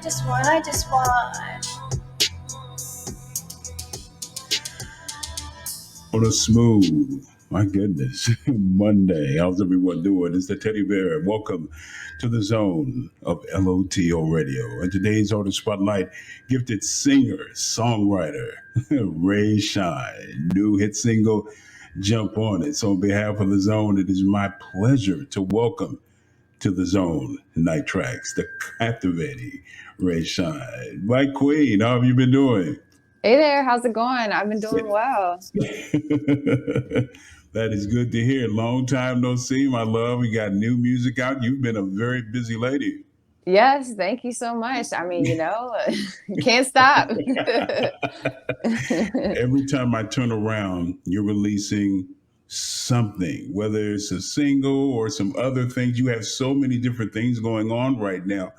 just want. On a smooth, my goodness, Monday. How's everyone doing? It's the Teddy Bear. Welcome to the zone of LOTL Radio. And today's Artist Spotlight, gifted singer, songwriter, Rae Shine. New hit single, Jump On It. So on behalf of the zone, it is my pleasure to welcome to the zone Night Tracks, the captivating Rae Shine. My queen, how have you been doing? Hey there, how's it going? I've been doing well. That is good to hear. Long time no see, my love. We got new music out. You've been a very busy lady. Yes, thank you so much. I mean, can't stop. Every time I turn around, you're releasing something, whether it's a single or some other things. You have so many different things going on right now.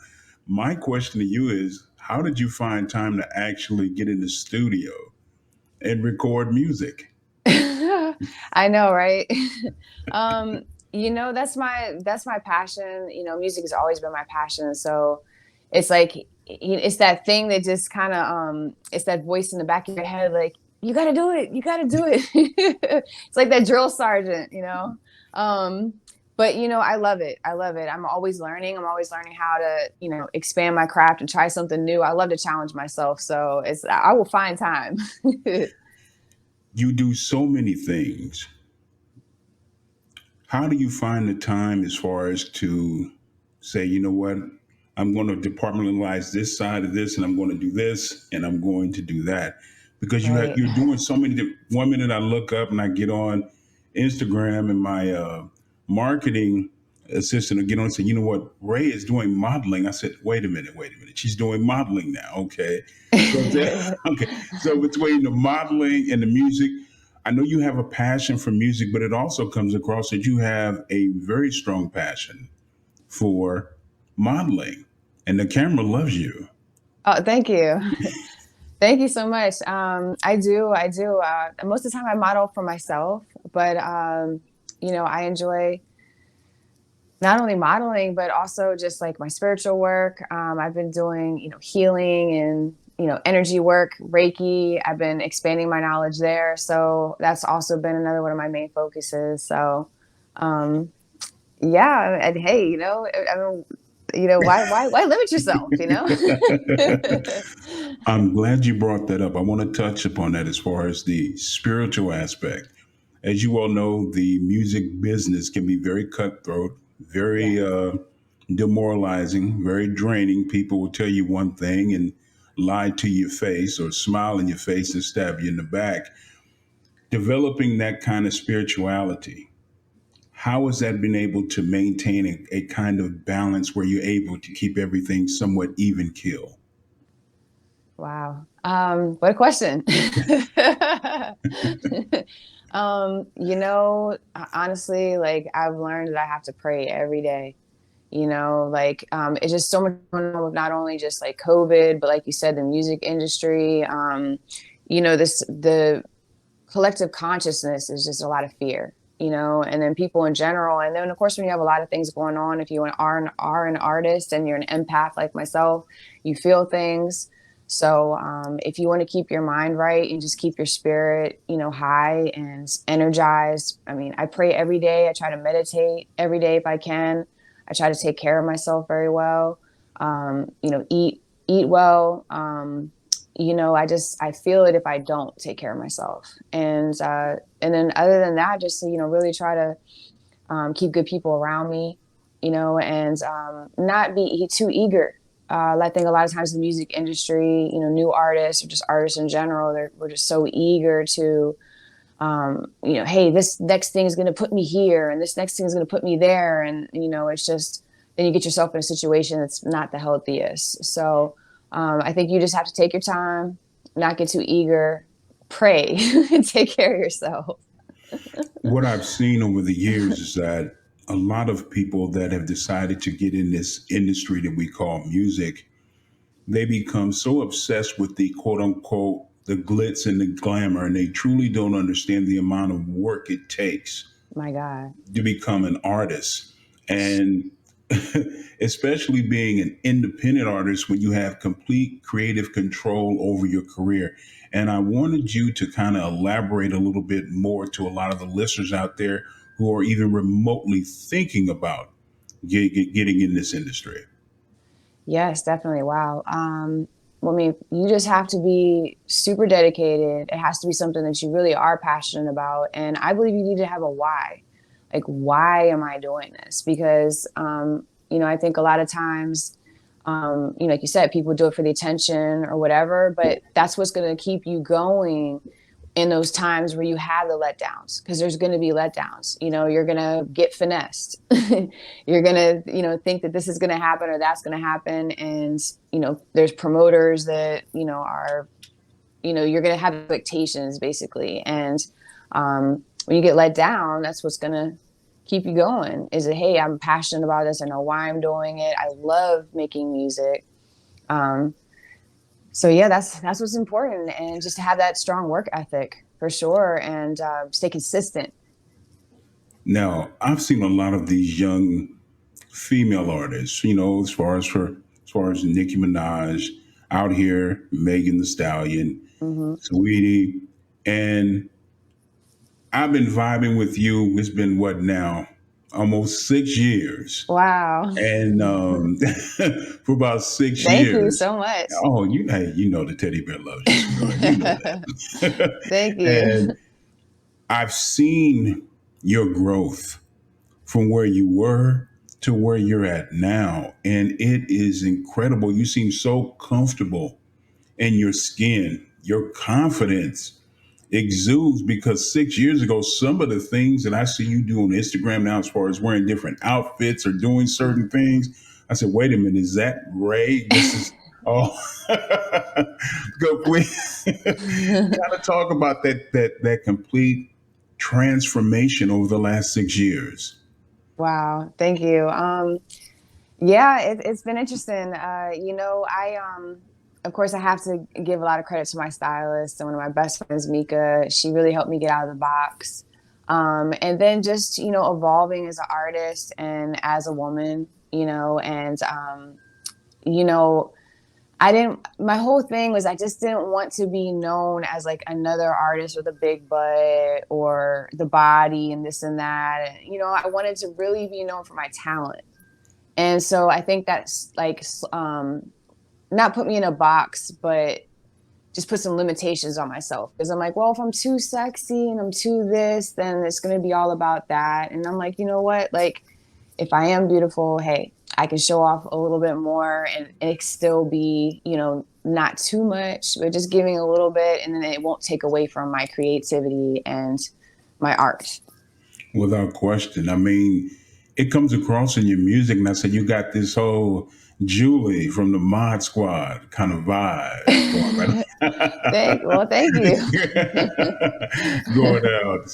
My question to you is, how did you find time to actually get in the studio and record music? I know, right? That's my passion. Music has always been my passion. So it's like it's that thing that just kind of it's that voice in the back of your head, like, you gotta do it, you gotta do it. It's like that drill sergeant. But I love it. I love it. I'm always learning. I'm always learning how to, expand my craft and try something new. I love to challenge myself. So I will find time. You do so many things. How do you find the time as far as to say, you know what, I'm going to departmentalize this side of this, and I'm going to do this, and I'm going to do that? Because Right. you're doing so many. One minute I look up and I get on Instagram, and my marketing assistant will get on and say, you know what, Rae is doing modeling. I said, wait a minute. She's doing modeling now. Okay. Okay. So between the modeling and the music, I know you have a passion for music, but it also comes across that you have a very strong passion for modeling, and the camera loves you. Oh, thank you. Thank you so much. I do. Most of the time I model for myself, but I enjoy not only modeling, but also just like my spiritual work. I've been doing, healing and, energy work, Reiki. I've been expanding my knowledge there. So that's also been another one of my main focuses. So, yeah. And hey, I mean, why limit yourself, I'm glad you brought that up. I want to touch upon that as far as the spiritual aspect. As you all know, the music business can be very cutthroat, very Yes. demoralizing, very draining. People will tell you one thing and lie to your face or smile in your face and stab you in the back. Developing that kind of spirituality, how has that been able to maintain a kind of balance where you're able to keep everything somewhat even keel? Wow. What a question. Honestly, like, I've learned that I have to pray every day. It's just so much going on with not only just like COVID, but like you said, the music industry. The collective consciousness is just a lot of fear, and then people in general. And then, of course, when you have a lot of things going on, if you are an artist and you're an empath like myself, you feel things. So if you want to keep your mind right and just keep your spirit, high and energized, I mean, I pray every day. I try to meditate every day if I can. I try to take care of myself very well. Eat well. I feel it if I don't take care of myself. And then other than that, just, really try to keep good people around me, and not be too eager. I think a lot of times in the music industry, new artists or just artists in general, we're just so eager to, hey, this next thing is going to put me here and this next thing is going to put me there. And, it's just, then you get yourself in a situation that's not the healthiest. So I think you just have to take your time, not get too eager, pray, and take care of yourself. What I've seen over the years is that a lot of people that have decided to get in this industry that we call music, they become so obsessed with the quote unquote the glitz and the glamour, and they truly don't understand the amount of work it takes My God. to become an artist. And especially being an independent artist when you have complete creative control over your career. And I wanted you to kind of elaborate a little bit more to a lot of the listeners out there who are even remotely thinking about getting in this industry. Yes, definitely. Wow. Well, I mean, you just have to be super dedicated. It has to be something that you really are passionate about. And I believe you need to have a why. Like, why am I doing this? Because, I think a lot of times, like you said, people do it for the attention or whatever, but that's what's going to keep you going in those times where you have the letdowns, because there's going to be letdowns. You're going to get finessed. You're going to think that this is going to happen or that's going to happen, and there's promoters that are you're going to have expectations basically. And when you get let down, that's what's going to keep you going. Is that, hey, I'm passionate about this, I know why I'm doing it, I love making music. So yeah, that's what's important, and just to have that strong work ethic for sure, and stay consistent. Now, I've seen a lot of these young female artists, as far as Nicki Minaj out here, Megan the Stallion, Hmm. Sweetie, and I've been vibing with you. It's been what now? Almost 6 years. Wow. And for about six Thank you years, so much. oh, the teddy bear loves you, sweetheart. You know that. Thank you. And I've seen your growth from where you were to where you're at now. And it is incredible. You seem so comfortable in your skin. Your confidence exudes, because 6 years ago, some of the things that I see you do on Instagram now, as far as wearing different outfits or doing certain things, I said, wait a minute, is that Rae? This is, oh, go please kind of talk about that complete transformation over the last 6 years. Wow. Thank you. Yeah, it's been interesting. Of course, I have to give a lot of credit to my stylist and one of my best friends, Mika. She really helped me get out of the box. And then just, evolving as an artist and as a woman, and, you know, my whole thing was, I just didn't want to be known as like another artist with a big butt or the body and this and that. And, I wanted to really be known for my talent. And so I think that's like, not put me in a box, but just put some limitations on myself. Because I'm like, well, if I'm too sexy and I'm too this, then it's going to be all about that. And I'm like, you know what? Like, if I am beautiful, hey, I can show off a little bit more, and it still be, not too much, but just giving a little bit. And then it won't take away from my creativity and my art. Without question. I mean, it comes across in your music, and I said you got this whole Julie from the Mod Squad kind of vibe going Thank you. going out.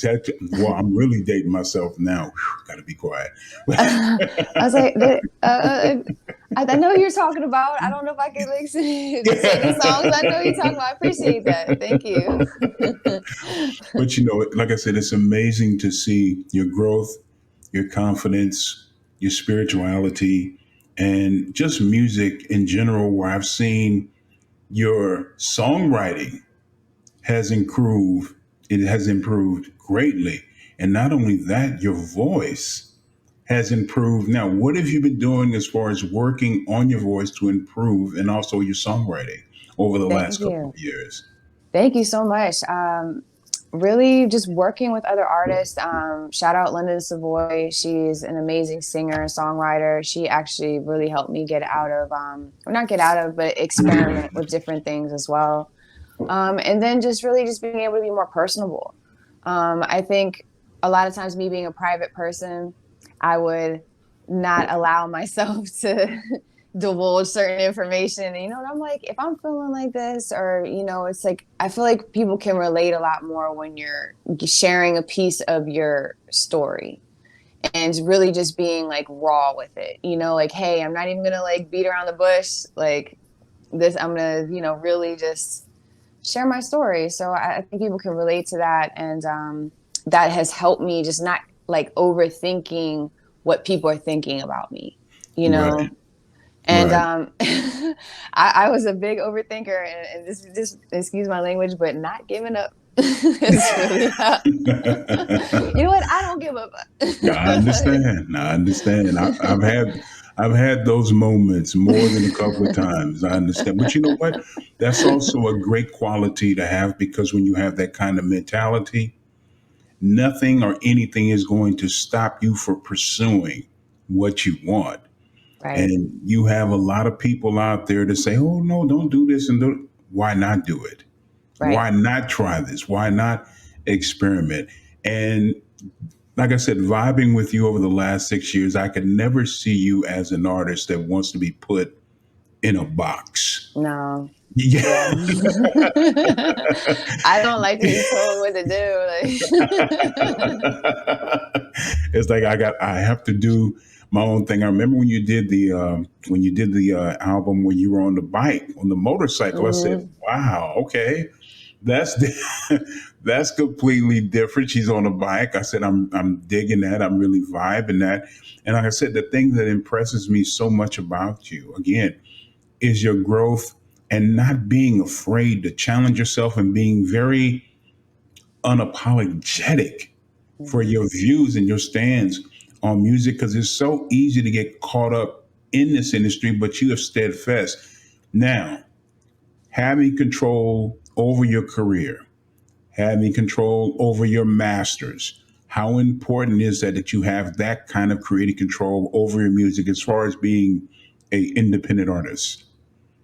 Well, I'm really dating myself now. Got to be quiet. I was like, I know who you're talking about. I don't know if I can like sing the songs I know you're talking about. I appreciate that. Thank you. But like I said, it's amazing to see your growth, your confidence, your spirituality, and just music in general, where I've seen your songwriting has improved. It has improved greatly. And not only that, your voice has improved. Now, what have you been doing as far as working on your voice to improve, and also your songwriting over the Thank last couple you. of years? Thank you so much. Really just working with other artists. Shout out Linda Savoy. She's an amazing singer and songwriter. She actually really helped me get out of, or not get out of, but experiment with different things as well. And then just really just being able to be more personable. I think a lot of times, me being a private person, I would not allow myself to divulge certain information. And, I'm like, if I'm feeling like this, or, it's like, I feel like people can relate a lot more when you're sharing a piece of your story, and really just being like raw with it, like, hey, I'm not even gonna like beat around the bush. Like this, I'm gonna, really just share my story. So I think people can relate to that. And that has helped me just not like overthinking what people are thinking about me. you Right. know. And Right. I was a big overthinker, and this is just excuse my language, but not giving up is really you know what? I don't give up. I understand. I understand. I've had those moments more than a couple of times. I understand. But you know what? That's also a great quality to have, because when you have that kind of mentality, nothing or anything is going to stop you from pursuing what you want. Right, And you have a lot of people out there to say, "Oh no, don't do this and do." Why not do it? right. Why not try this? Why not experiment? And like I said, vibing with you over the last 6 years, I could never see you as an artist that wants to be put in a box. No, Yeah. yeah. I don't like to be told what to do. Like, It's like I have to do my own thing. I remember when you did the album when you were on the bike, on the motorcycle. I said, mhm. "Wow, okay, that's that's completely different." She's on a bike. I said, I'm digging that. I'm really vibing that. And like I said, the thing that impresses me so much about you, again, is your growth and not being afraid to challenge yourself and being very unapologetic for Mhm. your views and your stands on music, because it's so easy to get caught up in this industry, but you have steadfast. Now, having control over your career, having control over your masters, how important is that you have that kind of creative control over your music as far as being a independent artist?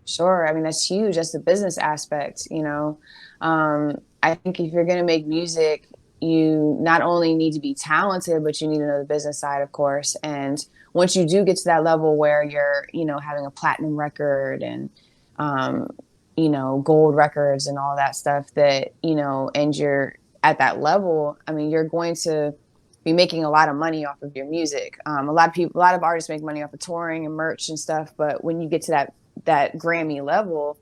Sure. I mean, that's huge. That's the business aspect, you know. I think if you're going to make music, you not only need to be talented, but you need to know the business side, of course. And once you do get to that level where you're, you know, having a platinum record and, um, you know, gold records and all that stuff that, you know, and you're at that level, I mean, you're going to be making a lot of money off of your music. A lot of people, a lot of artists make money off of touring and merch and stuff. But when you get to that Grammy level,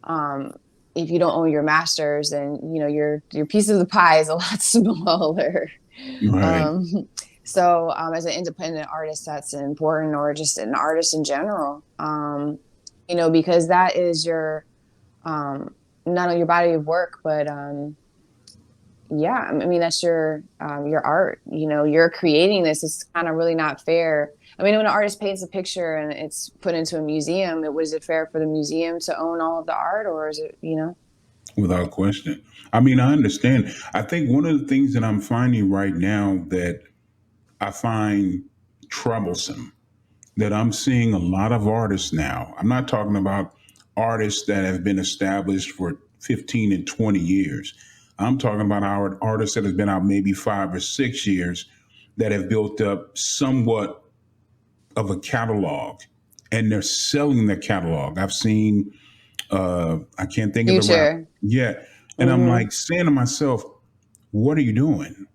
um, if you don't own your masters, then you know your piece of the pie is a lot smaller. Right. Um, so as an independent artist, that's important, or just an artist in general. You know, because that is your not only your body of work, but yeah, I mean that's your art. You know, you're creating this. It's kind of really not fair. I mean, when an artist paints a picture and it's put into a museum, was it fair for the museum to own all of the art, or is it, you know? Without question. I mean, I understand. I think one of the things that I'm finding right now that I find troublesome, that I'm seeing a lot of artists now. I'm not talking about artists that have been established for 15 and 20 years. I'm talking about our artists that have been out maybe 5 or 6 years, that have built up somewhat of a catalog, and they're selling the catalog. I've seen, I can't think of the rap. Future. Yeah. And I'm Mm-hmm. like saying to myself, what are you doing?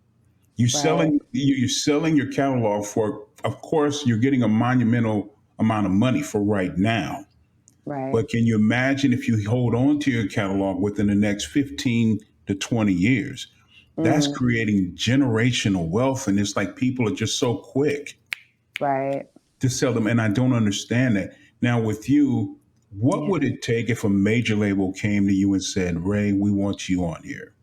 Right. You're selling your catalog for, of course, you're getting a monumental amount of money for right now. Right. But can you imagine if you hold on to your catalog within the next 15 to 20 years? That's Mm-hmm. creating generational wealth. And it's like people are just so quick Right. to sell them. And I don't understand that. Now, with you, what would Yeah. it take if a major label came to you and said, "Ray, we want you on here"?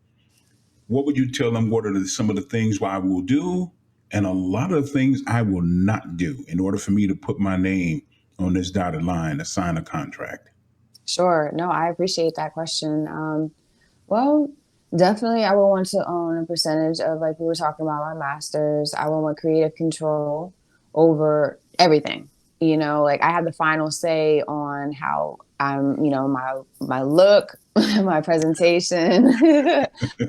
What would you tell them? What are some of the things I will do, and a lot of the things I will not do in order for me to put my name on this dotted line to sign a contract? Sure. No, I appreciate that question. Well, definitely, I would want to own a percentage of, like we were talking about, my masters. I would want creative control over everything. You know, like I have the final say on how I'm, you know, my look, my presentation,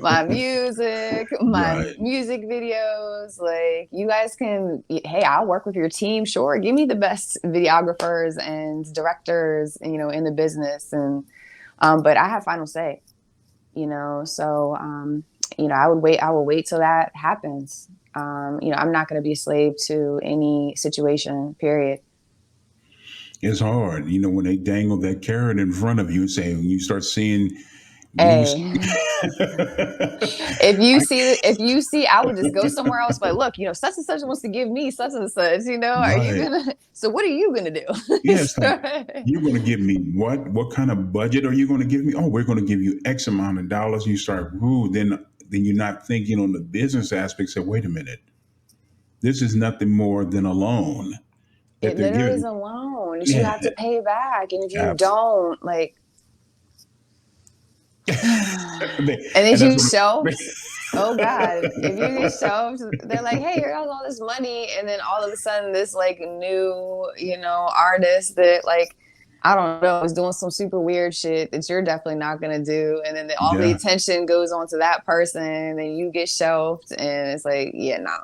my Right. music videos. Like you guys can, hey, I'll work with your team. Sure, give me the best videographers and directors, you know, in the business, and but I have final say, you know. So you know, I will wait till that happens. You know, I'm not going to be a slave to any situation, period. It's hard, when they dangle that carrot in front of you and say, when you start seeing You was Hey, I, if you see, I would just go somewhere else. But look, such and such wants to give me such and such. Are you right. gonna? So what are you gonna do? Yeah, it's like you're going to give me what? What kind of budget are you going to give me? Oh, we're going to give you X amount of dollars. You start, ooh, then you're not thinking on the business aspect. Say, wait a minute, this is nothing more than a loan that It they're literally is giving. a loan that you Yeah, have to pay back, and if you abs- don't, like, and then and that's you what. shelved. Oh God, if you get shelved, they're like, "Hey, here's all this money," and then all of a sudden, this like new, artist that like I don't know is doing some super weird shit that you're definitely not gonna do, and then all the Yeah, attention goes on to that person, and you get shelved, and it's like, yeah, no,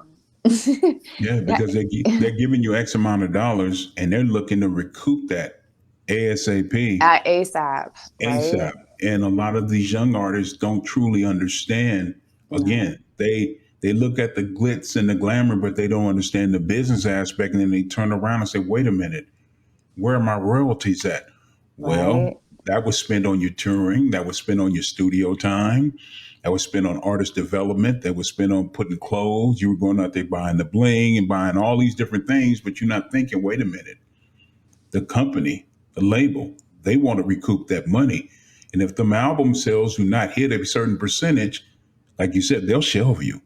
yeah, yeah, because they're giving you X amount of dollars, and they're looking to recoup that ASAP. at ASAP, right? ASAP. And a lot of these young artists don't truly understand. No. Again, they look at the glitz and the glamour, but they don't understand the business aspect. And then they turn around and say, "Wait a minute, where are my royalties at?" Well, Right. that was spent on your touring. That was spent on your studio time. That was spent on artist development. That was spent on putting clothes. You were going out there buying the bling and buying all these different things, but you're not thinking, wait a minute, the company, the label, they want to recoup that money. And if the album sales do not hit a certain percentage, like you said, they'll shelve you.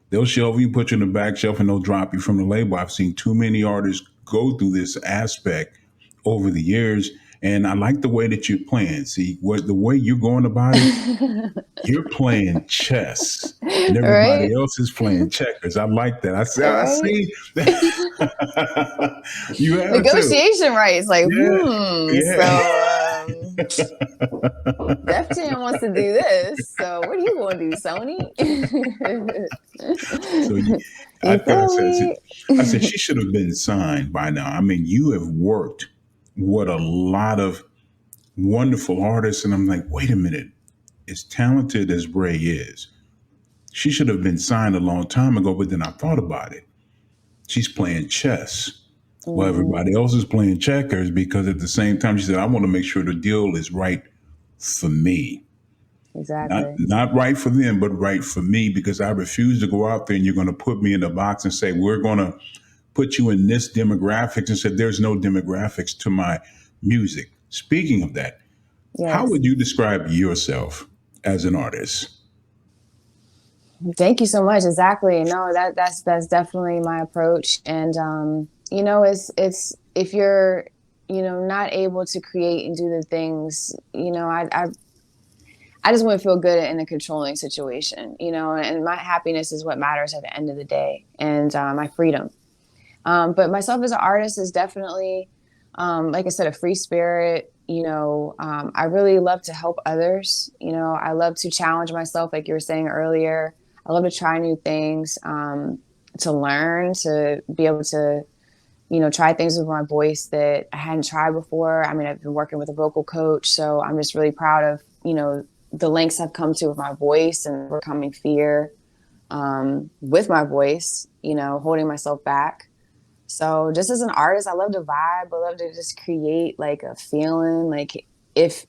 They'll shelve you, put you in the back shelf, and they'll drop you from the label. I've seen too many artists go through this aspect over the years. And I like the way that you're playing. See, what the way you're going about it, you're playing chess and everybody Right. else is playing checkers. I like that. I Right. see. You have to. Negotiation rights, like, Yeah. Yeah. so Def Jam wants to do this. So what are you going to do, Sony? So I You thought feel me? I said she should have been signed by now. I mean, you have worked what a lot of wonderful artists, and I'm like, wait a minute, as talented as Rae is, she should have been signed a long time ago. But then I thought about it. She's playing chess. Well, Hmm. everybody else is playing checkers because at the same time she said, I want to make sure the deal is right for me. Exactly. Not right for them, but right for me because I refuse to go out there and you're going to put me in a box and say we're going to put you in this demographics and said there's no demographics to my music. Speaking of that, how Yes. would you describe yourself as an artist? Thank you so much. Exactly. No, that's definitely my approach. And it's if you're, not able to create and do the things, I just want to feel good in a controlling situation, and my happiness is what matters at the end of the day, and my freedom. But myself as an artist is definitely, like I said, a free spirit. I really love to help others. I love to challenge myself, like you were saying earlier. I love to try new things, to learn, to be able to, try things with my voice that I hadn't tried before. I mean, I've been working with a vocal coach, so I'm just really proud of, the lengths I've come to with my voice and overcoming fear, with my voice, holding myself back. So just as an artist, I love to vibe. I love to just create like a feeling. Like if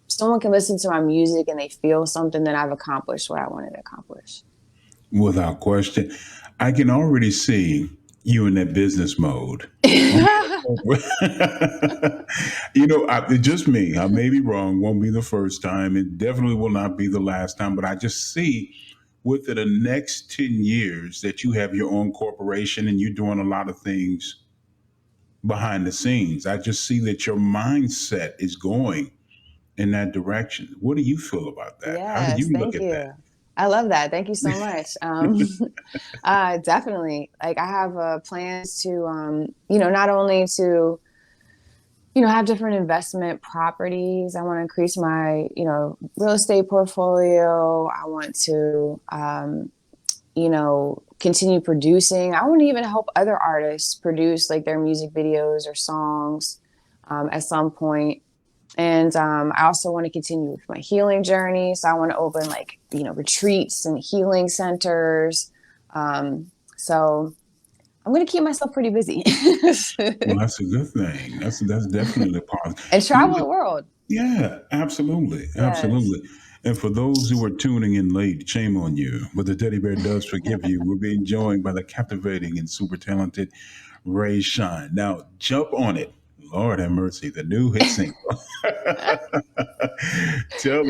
someone can listen to my music and they feel something, then I've accomplished what I wanted to accomplish. Without question, I can already see you in that business mode. You just me. I may be wrong. Won't be the first time. It definitely will not be the last time. But I just see within the next 10 years that you have your own corporation and you're doing a lot of things behind the scenes. I just see that your mindset is going in that direction. What do you feel about that? How do Yes, you look thank at you. I love that. Thank you so much. Definitely. Like I have plans to, not only to, have different investment properties. I want to increase my, real estate portfolio. I want to, continue producing. I want to even help other artists produce like their music videos or songs, at some point. And I also want to continue with my healing journey. So I want to open like, retreats and healing centers. So I'm going to keep myself pretty busy Well, that's a good thing. That's definitely positive. and You travel know, the world. yeah, absolutely, Yes. absolutely. And for those who are tuning in late, shame on you. But the teddy bear does forgive you. We're being joined by the captivating and super talented Rae Shine. Now, jump on it. Lord have mercy, the new hit single. tell,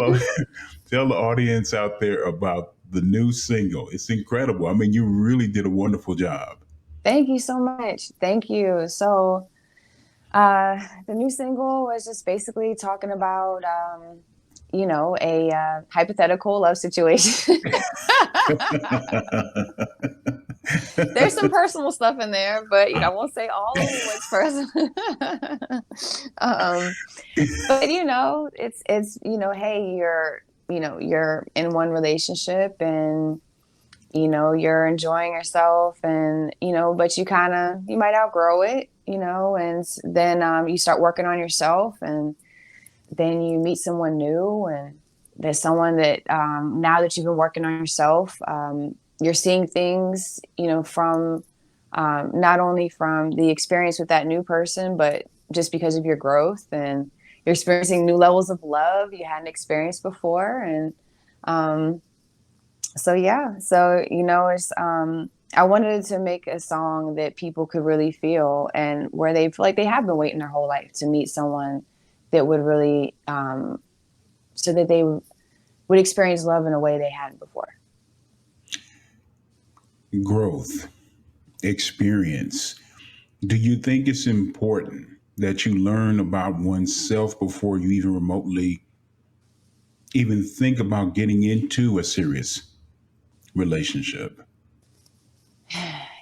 tell the audience out there about the new single. It's incredible. I mean, you really did a wonderful job. Thank you so much. Thank you. So, the new single was just basically talking about, a hypothetical love situation. There's some personal stuff in there, but I won't say all of what's personal. um, but it's hey, you're in one relationship and you're enjoying yourself and but you might outgrow it, and then you start working on yourself and then you meet someone new and there's someone that now that you've been working on yourself, you're seeing things from not only from the experience with that new person but just because of your growth, and you're experiencing new levels of love you hadn't experienced before. And so yeah, so it's I wanted to make a song that people could really feel and where they feel like they have been waiting their whole life to meet someone that would really so that they would experience love in a way they hadn't before. Growth, experience. Do you think it's important that you learn about oneself before you even remotely even think about getting into a serious relationship?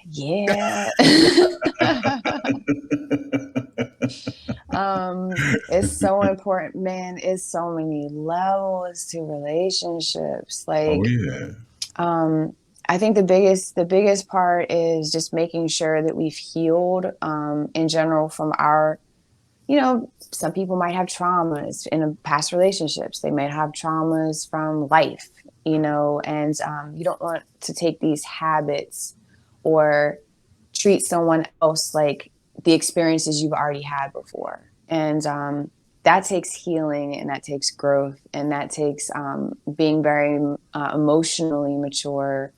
Yeah. It's so important, man. It's so many levels to relationships. Oh Like, yeah. I think the biggest part is just making sure that we've healed in general from our, some people might have traumas in past relationships. They might have traumas from life, and you don't want to take these habits or treat someone else like the experiences you've already had before. And that takes healing and that takes growth and that takes being very emotionally mature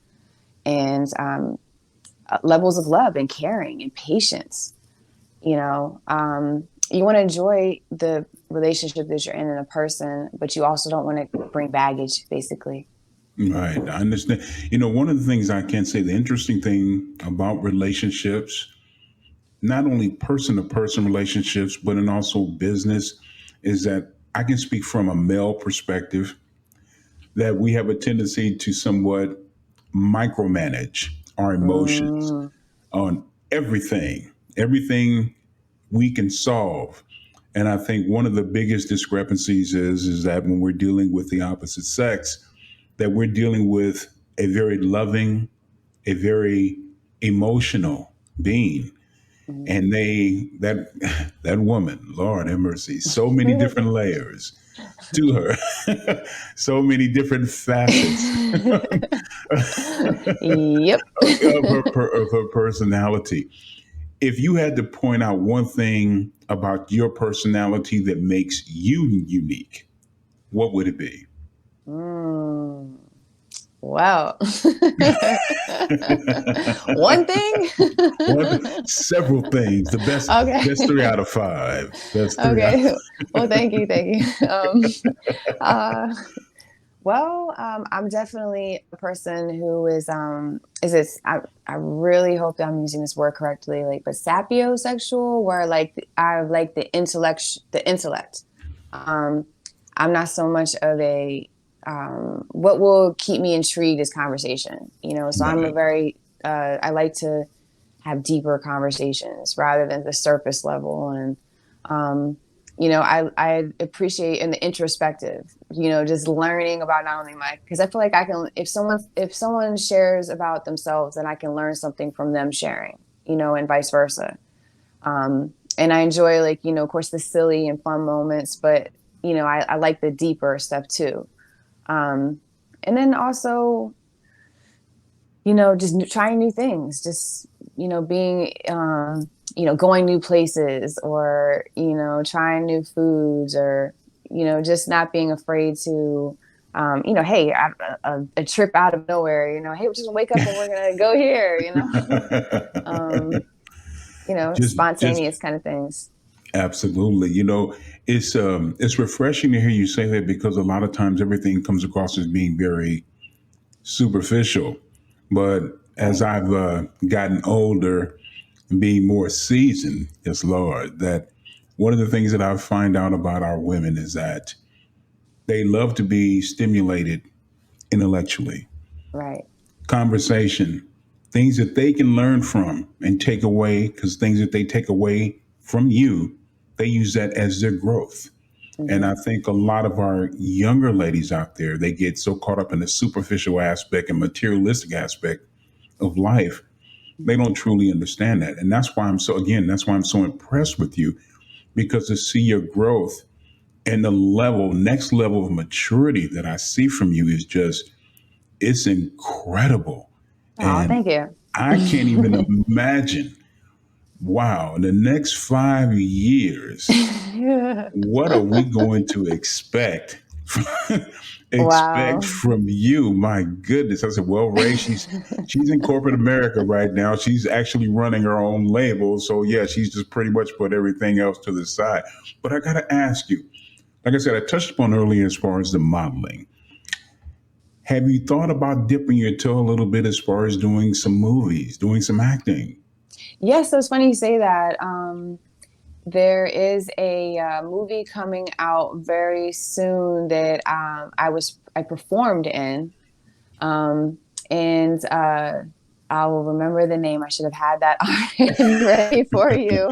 and levels of love and caring and patience. You want to enjoy the relationship that you're in a person, but you also don't want to bring baggage, basically. Right. I understand. One of the things I can say, the interesting thing about relationships, not only person to person relationships, but in also business, is that I can speak from a male perspective that we have a tendency to somewhat micromanage our emotions Mm, on everything we can solve. And I think one of the biggest discrepancies is that when we're dealing with the opposite sex, that we're dealing with a very loving, a very emotional being. mm. And that woman, Lord have mercy, so many different layers to her, so many different facets Yep. of her personality. If you had to point out one thing about your personality that makes you unique, what would it be? Mm. Wow. One thing? Several things. The best Okay. three out of five. Best three out. Okay. Well, thank you. Thank you. Uh, I'm definitely a person who is this, I really hope that I'm using this word correctly, like, but sapiosexual, where like I like the intellect. Um, I'm not so much of a, what will keep me intrigued is conversation, so I'm a Right. very, I like to have deeper conversations rather than the surface level. And, I appreciate in the introspective, just learning about not only because I feel like I can, if someone shares about themselves, then I can learn something from them sharing, and vice versa. And I enjoy, like, of course, the silly and fun moments, but, I like the deeper stuff too. Um, and then also, just trying new things, just, being, going new places or, trying new foods or, just not being afraid to hey, a trip out of nowhere, hey, we're just gonna wake up and we're gonna go here, um, Just spontaneous kind of things. absolutely. It's refreshing to hear you say that because a lot of times everything comes across as being very superficial. But as Right, I've gotten older and being more seasoned, yes, Lord, that one of the things that I find out about our women is that they love to be stimulated intellectually, right. conversation, things that they can learn from and take away, because things that they take away from you, they use that as their growth. And Hmm. I think a lot of our younger ladies out there, they get so caught up in the superficial aspect and materialistic aspect of life, they don't truly understand that. And that's why I'm so impressed with you, because to see your growth and the next level of maturity that I see from you is just, it's incredible. Oh, And thank you. I can't even imagine, wow, in the next 5 years, what are we going to expect expect Wow. from you? My goodness. I said, well, Ray, she's in corporate America right now. She's actually running her own label. So yeah, she's just pretty much put everything else to the side. But I gotta ask you, like I said, I touched upon earlier as far as the modeling. Have you thought about dipping your toe a little bit as far as doing some movies, doing some acting? Yes, so it's funny you say that. There is a movie coming out very soon that I performed in, um, and I will remember the name. I should have had that on ready for you.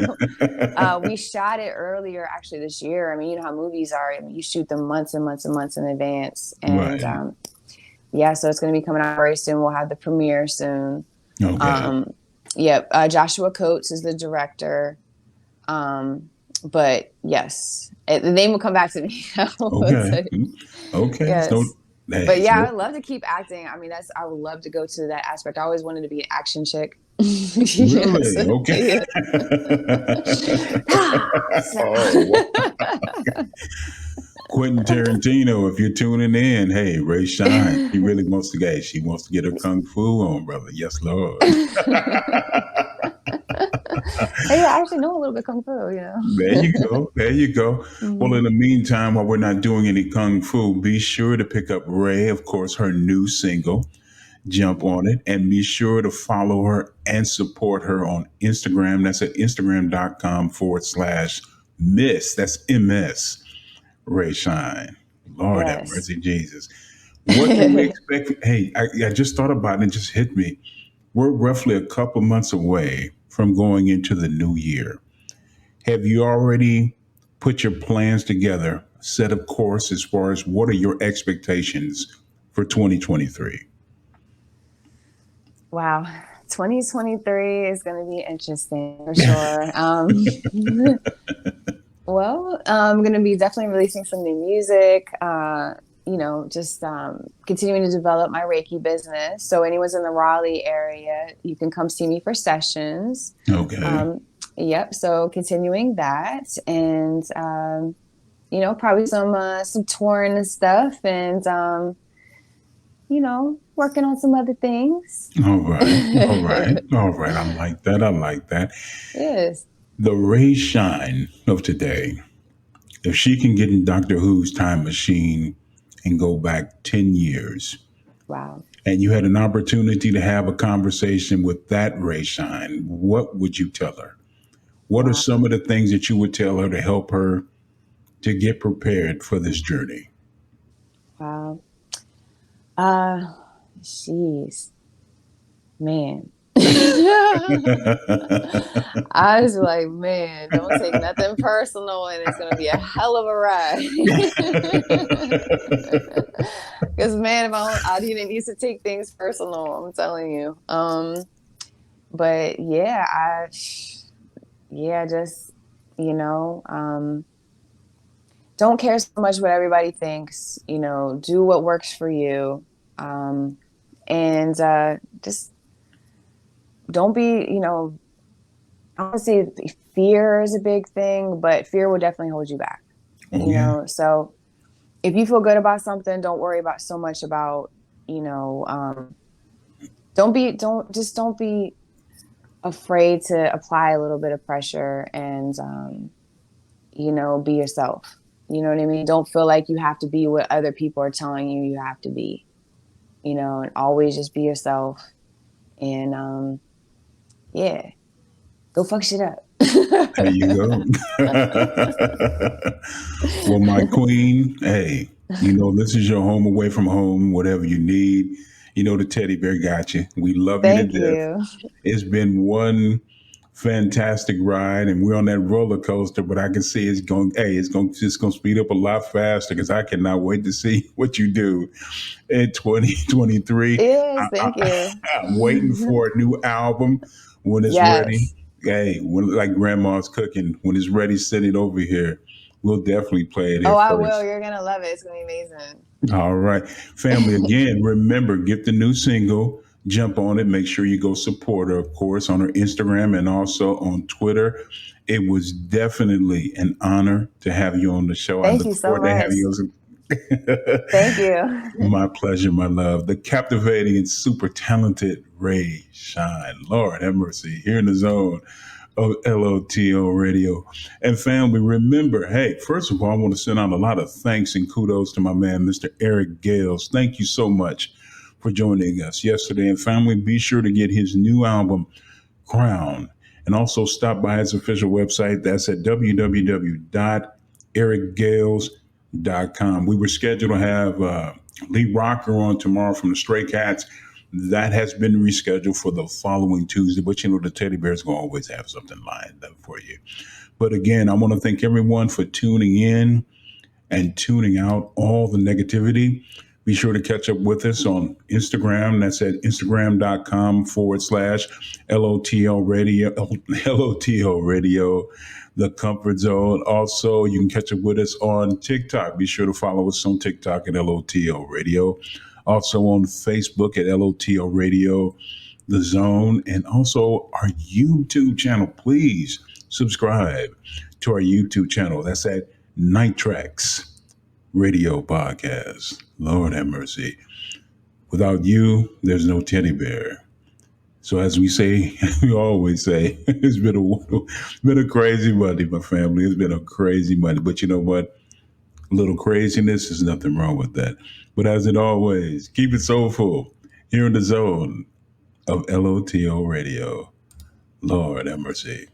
We shot it earlier, actually, this year. I mean, you know how movies are. I mean, you shoot them months and months and months in advance, and Right. yeah, so it's going to be coming out very soon. We'll have the premiere soon. Okay. Um, yep, Joshua Coates is the director. Um, but yes, the name will come back to me. I will Okay. tell you. Okay. So Yes. But hey, yeah, I so would love to keep acting. I mean, I would love to go to that aspect. I always wanted to be an action chick. Yes. really? Okay. Yeah. Oh, Quentin Tarantino, if you're tuning in, hey, Ray Shine. She really wants to get. She wants to get her kung fu on, brother. Yes, Lord. Hey, I actually know a little bit kung fu. There you go. There you go. Well, in Mhm. the meantime, while we're not doing any kung fu, be sure to pick up Ray, of course, her new single. Jump Yeah. on it and be sure to follow her and support her on Instagram. That's at Instagram.com/Miss. That's MS Rae Shine. Lord have Yes. mercy, Jesus. What can we expect? Hey, I just thought about it and it just hit me. We're roughly a couple months away from going into the new year. Have you already put your plans together, set of course, as far as what are your expectations for 2023? Wow. 2023 is going to be interesting for sure. Well, I'm going to be definitely releasing some new music. Just continuing to develop my Reiki business. So anyone's in the Raleigh area, you can come see me for sessions. Okay. Um, yep. So continuing that, and probably some touring and stuff, and working on some other things. All right. All right. All right. I like that. I like that. Yes. The Rae Shine of today, if she can get in Doctor Who's time machine and go back 10 years, Wow. and you had an opportunity to have a conversation with that Rae Shine, what would you tell her? What are Wow. some of the things that you would tell her to help her to get prepared for this journey? Wow. Uh, Jeez, man. I was like, man, don't take nothing personal, and it's gonna be a hell of a ride. Because man, if I didn't used to take things personal, I'm telling you. But yeah, just you know, um, don't care so much what everybody thinks. Do what works for you, and just don't be, I don't want to say fear is a big thing, but fear will definitely hold you back. Oh, yeah. So if you feel good about something, don't worry about so much about, you know, don't be afraid to apply a little bit of pressure and, be yourself. You know what I mean? Don't feel like you have to be what other people are telling you you have to be, and always just be yourself. And, yeah, go fuck shit up. There you go. Well, my queen, hey, this is your home away from home, whatever you need. The teddy bear got you. We love you to Thank death. you. It's been one fantastic ride, and we're on that roller coaster, but I can see it's going to speed up a lot faster because I cannot wait to see what you do in 2023. Yes, thank you. I'm waiting for a new album when it's ready. Yes. Hey, when like grandma's cooking, when it's ready, send it over here. We'll definitely play it Oh, here I will. first. You're gonna love it. It's gonna be amazing. All right. Family, again, remember, get the new single, jump on it. Make sure you go support her, of course, on her Instagram and also on Twitter. It was definitely an honor to have you on the show. I Thank look you so forward to much. having you. Thank you. My pleasure, my love. The captivating and super talented Rae Shine. Lord have mercy. Here in the zone of LOTL Radio. And family, remember, hey, first of all, I want to send out a lot of thanks and kudos to my man, Mr. Eric Gales. Thank you so much for joining us yesterday. And family, be sure to get his new album, Crown, and also stop by his official website. That's at www.ericgales.com. We were scheduled to have Lee Rocker on tomorrow from the Stray Cats. That has been rescheduled for the following Tuesday, but the teddy bear's going to always have something lined up for you. But again, I want to thank everyone for tuning in and tuning out all the negativity. Be sure to catch up with us on Instagram. That's at instagram.com/LOTL radio, LOTL radio, the comfort zone. Also, you can catch up with us on TikTok. Be sure to follow us on TikTok at LOTL radio. Also on Facebook at LOTL radio, the zone, and also our YouTube channel. Please subscribe to our YouTube channel. That's at Night Tracks Radio Podcast. Lord have mercy. Without you, there's no teddy bear. So as we say, we always say, it's been a crazy Monday, my family. It's been a crazy Monday. But you know what? A little craziness, there's nothing wrong with that. But as it always, keep it soulful here in the zone of LOTO Radio. Lord have mercy.